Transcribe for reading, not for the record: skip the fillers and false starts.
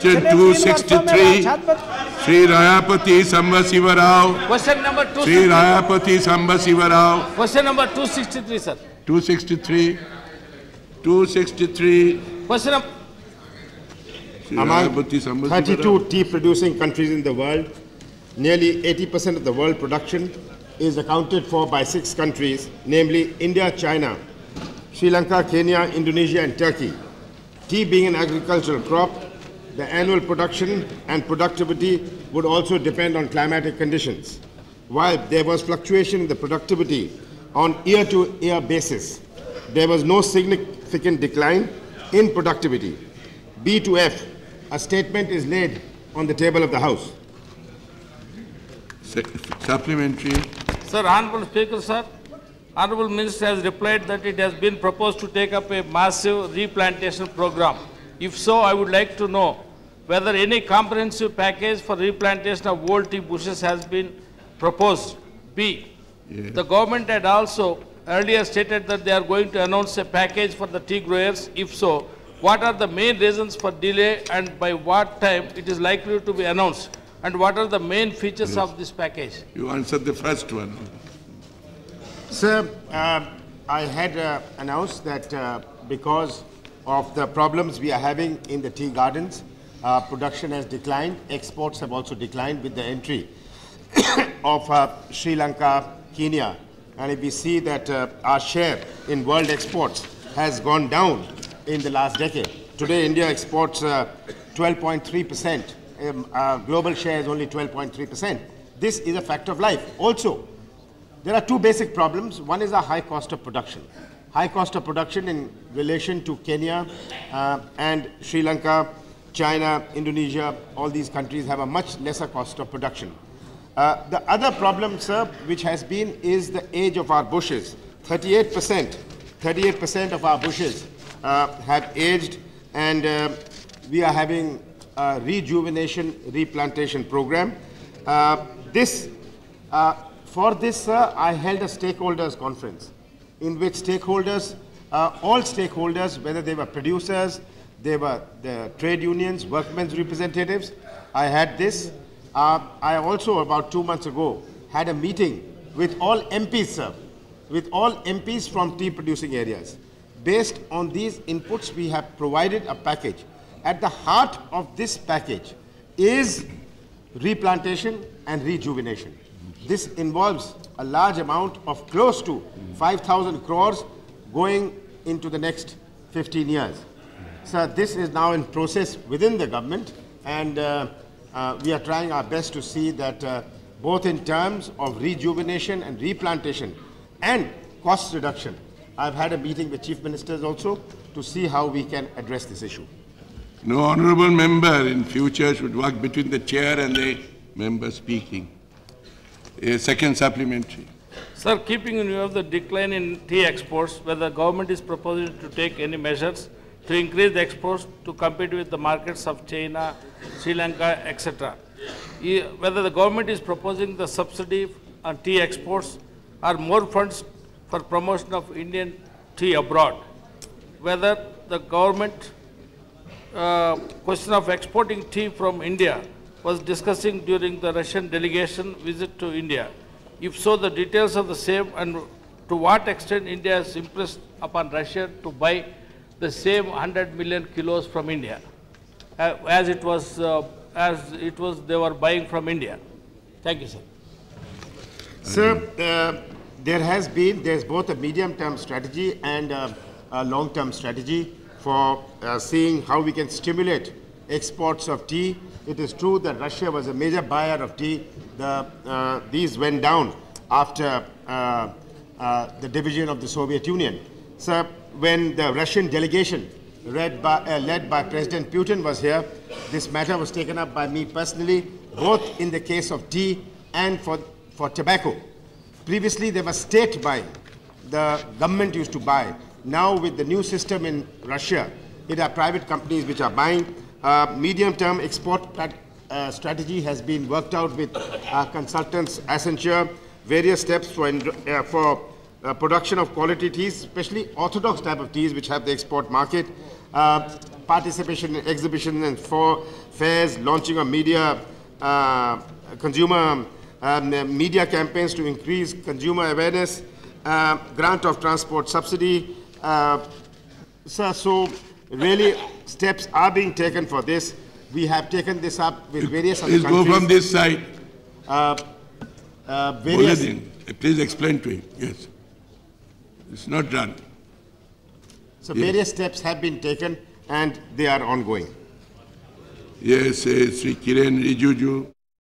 Question 263, Sri Rayapati Sambasiva Rao. Question number 263. Sri Rayapati Sambasiva Rao. Question number 263, sir. 263. 263. Question number. Among 32 tea-producing countries in the world, nearly 80% of the world production is accounted for by 6 countries, namely India, China, Sri Lanka, Kenya, Indonesia, and Turkey. Tea being an agricultural crop, the annual production and productivity would also depend on climatic conditions. While there was fluctuation in the productivity on year-to-year basis, there was no significant decline in productivity. B to F, a statement is laid on the table of the House. Supplementary. Sir, Honorable Speaker, sir, Honorable Minister has replied that it has been proposed to take up a massive replantation program. If so, I would like to know whether any comprehensive package for replantation of old tea bushes has been proposed. B, the government had also earlier stated that they are going to announce a package for the tea growers. If so, what are the main reasons for delay and by what time it is likely to be announced? And what are the main features of this package? You answered the first one. Sir, I had announced that because of the problems we are having in the tea gardens, production has declined, exports have also declined with the entry of Sri Lanka, Kenya. And if we see that our share in world exports has gone down in the last decade. Today, India exports 12.3%. Global share is only 12.3%. This is a fact of life. Also, there are 2 basic problems. One is a high cost of production. High cost of production in relation to Kenya and Sri Lanka, China, Indonesia, all these countries have a much lesser cost of production. The other problem, sir, which has been is the age of our bushes. 38% of our bushes have aged, and we are having a rejuvenation replantation program. For this, sir, I held a stakeholders conference in which stakeholders, all stakeholders, whether they were producers, they were the trade unions, workmen's representatives, I had this. I also, about 2 months ago, had a meeting with all MPs, sir, with all MPs from tea-producing areas. Based on these inputs, we have provided a package. At the heart of this package is replantation and rejuvenation. This involves a large amount of close to 5,000 crores going into the next 15 years. So this is now in process within the government, and we are trying our best to see that both in terms of rejuvenation and replantation and cost reduction. I've had a meeting with chief ministers also to see how we can address this issue. No honourable member in future should work between the chair and the member speaking. A second supplementary. Sir, keeping in view of the decline in tea exports, whether the government is proposing to take any measures to increase the exports to compete with the markets of China, Sri Lanka, etc. Whether the government is proposing the subsidy on tea exports or more funds for promotion of Indian tea abroad. Whether the government question of exporting tea from India was discussing during the Russian delegation visit to India. If so, the details of the same, and to what extent India has impressed upon Russia to buy the same 100 million kilos from India, as it was they were buying from India. Thank you, sir. Sir, there's both a medium-term strategy and a long-term strategy for seeing how we can stimulate exports of tea. It is true that Russia was a major buyer of tea. These went down after the division of the Soviet Union. So when the Russian delegation led by President Putin was here, this matter was taken up by me personally, both in the case of tea and for tobacco. Previously, there was state buying. The government used to buy. Now, with the new system in Russia, it are private companies which are buying. Medium-term export strategy has been worked out with consultants, Accenture, various steps for production of quality teas, especially orthodox type of teas which have the export market, participation in exhibitions and fairs, launching of media, consumer media campaigns to increase consumer awareness, grant of transport subsidy. So really steps are being taken for this. We have taken this up with various other Please countries. go from this side. Various, Please explain to him. Yes. It's not done. so various steps have been taken and they are ongoing. Yes, Sri Kiren Rijuju.